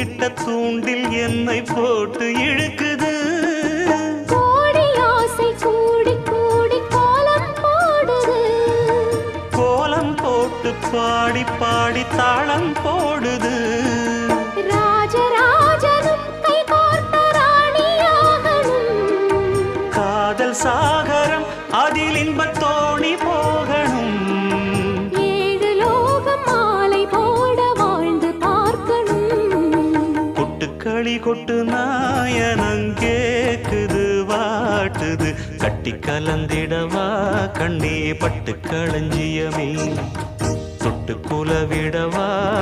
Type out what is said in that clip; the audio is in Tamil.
இட்ட தூண்டில் என்னை போட்டு இழுக்குது. கோடி ஆசை கூடி கூடி கோலம் போடுது. கோலம் போட்டு பாடி பாடி தாளம் போடுது. ராஜராஜனும் கை கோர்த்த ராணியாகணும். காதல் சாகரம் அதில் இன்பத் தோணி போகணும். ஏழு லோகம் மாலை போட வாழ்ந்து பார்க்கணும். கொட்டுக்களி கொட்டு நாயனங்கேக்குது வாட்டுது. கட்டி கலந்திடவா கண்ணே பட்டு களஞ்சியமே. தொட்டு குலவிடவா